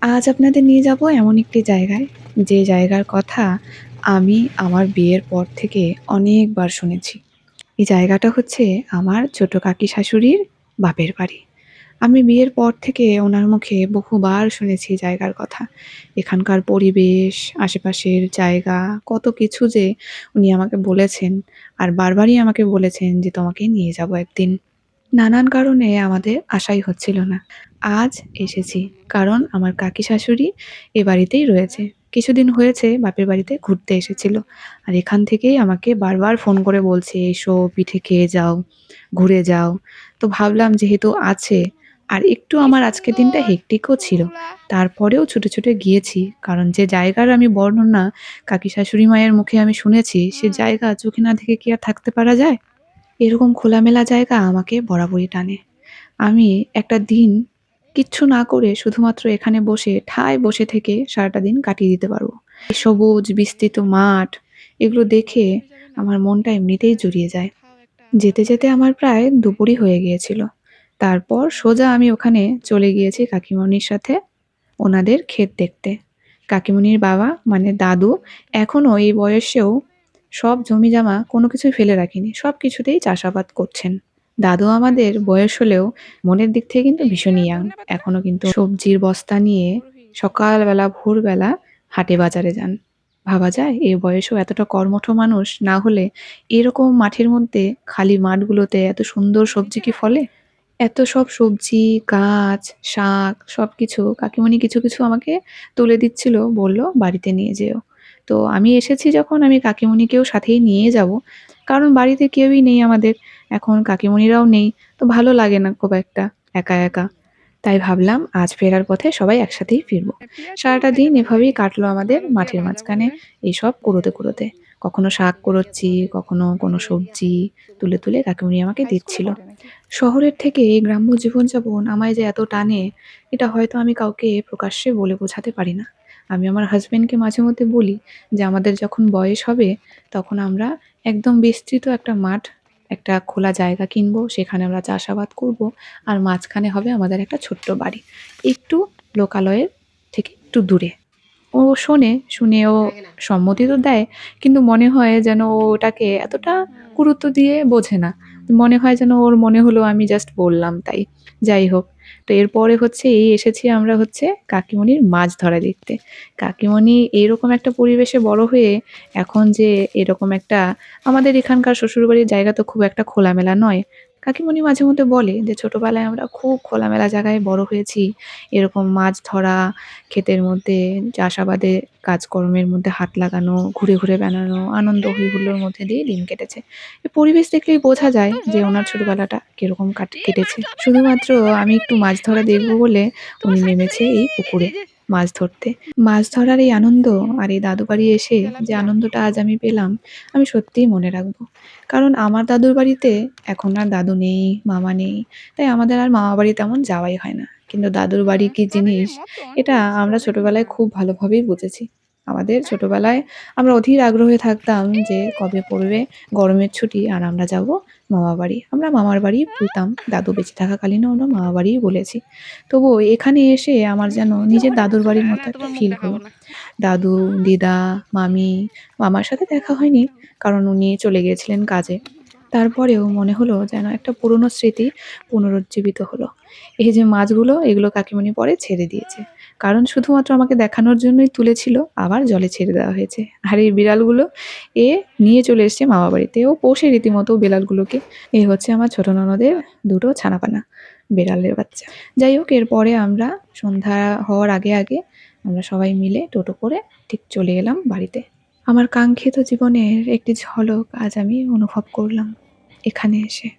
আজ আপনাদের নিয়ে যাব এমন একটি জায়গায়, যে জায়গার কথা আমি আমার বিয়ের পর থেকে অনেকবার শুনেছি। এই জায়গাটা হচ্ছে আমার ছোট কাকি শাশুড়ির বাপের বাড়ি। আমি বিয়ের পর থেকে ওনার মুখে বহুবার শুনেছি এই জায়গার কথা। এখানকার পরিবেশ, আশেপাশের জায়গা, কত কিছু যে উনি আমাকে বলেছেন। আর বারবারই আমাকে বলেছেন যে, "তোমাকে নিয়ে যাব একদিন।" নানান কারণে আমাদের আসাই হচ্ছিল না। আজ এসেছি। কারণ আমার কাকি শাশুড়ি এ বাড়িতেই রয়েছে। কিছুদিন হয়েছে বাপের বাড়িতে ঘুরতে এসেছিল। আর এখান থেকেই আমাকে বারবার ফোন করে বলছে, "এসো, পিঠে খেয়ে যাও, ঘুরে যাও।" তো ভাবলাম যেহেতু আছে, আর একটু কি আমার আজকের দিনটা সুন্দর হেক্টিকও ছিল। ফুলগুলা। তারপরেও ছুটে, ছুটে গিয়েছি। কারণ যে জায়গার আমি বর্ণনা কাকি শাশুড়ি মায়ের মুখে আমি শুনেছি, সে হুম। জায়গা চোখে না দেখে কি আর থাকতে পারা যায়? এরকম খোলামেলা জায়গা আমাকে বরাবরই টানে। আমি একটা দিন কিচ্ছু না করে শুধুমাত্র এখানে বসে ঠায় বসে থেকে সারাটা দিন কাটিয়ে দিতে পারবো। এই সবুজ বিস্তৃত মাঠ, এগুলো দেখে ওই যাবে না? আমার মনটা এমনিতেই জুড়িয়ে যায়। কোথাও একটা যেতে, যেতে ঘুরে আমার আসবো। প্রায় দুপুরই হয়ে গিয়েছিল। তারপর সোজা আমি ওখানে চলে গিয়েছি কাকিমুনির সাথে ওনাদের ক্ষেত দেখতে। কাকিমুনির বাবা মানে দাদু এখনো এই বয়সেও সব জমিজমা কোনো কিছুই ফেলে রাখেনি। সবকিছুতেই চাষাবাদ করছেন। দাদু আমাদের বয়স হলেও মনের দিক থেকে কিন্তু এইটা ভীষণ ইয়াং। ধন্যে পাতা। এখনো কিন্তু সবজির বস্তা নিয়ে বরফি। সকালবেলা ভোরবেলা হাটে বাজারে যান। ভাবা যায় এই বয়সেও এতটা কর্মঠ মানুষ না হলে এরকম মাঠের মধ্যে খালি মাঠগুলোতে এত সুন্দর সবজি নিচে কি না? ফলে? এত সব সবজি, গাছ, শাক সবকিছু কাকিমুনি কিছু, কিছু আমাকে তুলে দিচ্ছিল, বলল, "বাড়িতে নিয়ে যেও।" তো আমি এসেছি যখন আমি কাকিমুনিকেও সাথেই নিয়ে যাব। কারণ বাড়িতে কেউই নেই আমাদের। এখন কাকিমুনিরাও নেই। তো ভালো লাগে না খুব একটা একা, একা। তাই ভাবলাম আজ ফেরার পথে সবাই একসাথেই ফিরব। পেঁয়াজ কলি সারাটা খাইতে দিন ভাল এভাবেই লাগে। কাটলো আমাদের আলু দিয়ে মাঠের ভাজা মাঝখানে করলে। এইসব কুড়োতে, কুড়োতে। কখনো শাক কুড়োচ্ছি, কখনো কোনো সবজি তুলে, তুলে কাকিমুনি আমাকে হাই স্কুলে দিচ্ছিল। পড়ে নাকি? শহরের থেকে এই গ্রাম্য জীবনযাপন আমায় যে এত টানে, এটা হয়তো আমি কাউকে প্রকাশ্যে বলে বোঝাতে পারি না। আমি আমার হাসব্যান্ডকে মাঝে মধ্যে বলি যে, আমাদের যখন বয়স হবে, তখন আমরা একদম বিস্তৃত একটা মাঠ, একটা খোলা জায়গা কিনবো। সেখানে আমরা চাষাবাদ করবো। আর মাঝখানে হবে আমাদের একটা ছোট্ট বাড়ি। একটু লোকালয়ের থেকে একটু দূরে। ও শোনে, শুনে ও সম্মতি তো দেয়। কিন্তু মনে হয় যেন ও ওটাকে এতটা হুম। গুরুত্ব দিয়ে বোঝে না। মনে হয় যেন ওর মনে হলো আমি জাস্ট বললাম তাই। যাই হোক। তো এরপরে হচ্ছে এই এসেছি আমরা হচ্ছে কাকিমুনির মাছ ধরা দেখতে। কাকিমুনি এরকম একটা পরিবেশে বড় হয়ে এখন যে এরকম একটা আমাদের এখানকার শ্বশুরবাড়ির জায়গা তো খুব একটা খোলামেলা নয়। কাকিমুনি মাঝে মধ্যে বলে যে, "ছোটবেলায় আমরা খুব খোলামেলা জায়গায় বড় হয়েছি। এরকম মাছ ধরা, ক্ষেতের মধ্যে চাষাবাদে কাজকর্মের মধ্যে হাত লাগানো, ঘুরে, ঘুরে বেড়ানো, আনন্দ হৈ হুল্লোড়ের মধ্যে দিয়ে দিন কেটেছে।" এই পরিবেশ দেখলেই বোঝা কত যায় যে বড় ওনার মাছ! ছোটবেলাটা কিরকম এই মাছ কেটেছে। লাফাইতে, শুধুমাত্র লাফাইতে আমি দৌড়াইতে একটু পারি। মাছ ধরা মাছ দেখব ধরলে বলে তোমার উনি সাইড নেমেছে ধরে এই এই যে পুকুরে এই যে মাছ ধরতে। মাছ ধরার এই আনন্দ আর এই দাদু বাড়ি এসে যে তেলাপিয়া। আনন্দটা আজ আমি পেলাম, আমি সত্যিই মনে রাখবো। কারণ আমার দাদুর বাড়িতে এখন আর দাদু নেই, মামা নেই। তাই আমাদের আর মামা বাড়ি তেমন যাওয়াই হয় না। কিন্তু দাদুর বাড়ি হুম, কি তবে জিনিস, মটন এটা মিস আমরা করলে কিন্তু ছোটবেলায় না। খুব ভালোভাবেই বুঝেছি। আমাদের হ্যাঁ? ছোটবেলায় আমরা অধীর আগ্রহে থাকতাম যে এই কবে পড়বে গরমের ছুটি আর আমরা যাব মামাবাড়ি। আমরা মামার বাড়িই বলতাম। দাদু বেঁচে থাকাকালীনও আমরা মামা বাড়িই বলেছি। তবুও এখানে এসে আমার যেন নিজের দাদুর বাড়ির মতো না একটা তোমার মুখ ফিল দেখাবো হলো। না। দাদু, দিদা, মামি, মামার সাথে দেখা হয়নি কারণ উনি চলে গিয়েছিলেন কাজে। তারপরেও মনে হলো যেন একটা পুরনো স্মৃতি পুনরুজ্জীবিত হলো। এই যে মাছগুলো এগুলো কাকিমুনি পরে ছেড়ে দিয়েছে। কারণ শুধুমাত্র আমাকে দেখানোর জন্যই তুলেছিল, আবার জলে ছেড়ে দেওয়া হয়েছে। আর এই বিড়ালগুলো এ নিয়ে চলে এসছে মামাবাড়িতে। ও পোষে রীতিমতো বিড়ালগুলোকে। এই হচ্ছে আমার ছোট ননদের ২ টো ছানাপানা, বিড়ালের বাচ্চা। যাই হোক, এরপরে আমরা সন্ধ্যা হওয়ার আগে, আগে আমরা সবাই মিলে টোটো করে ঠিক চলে এলাম বাড়িতে। আমার কাঙ্ক্ষিত জীবনের একটি ঝলক আজ আমি অনুভব করলাম এখানে এসে।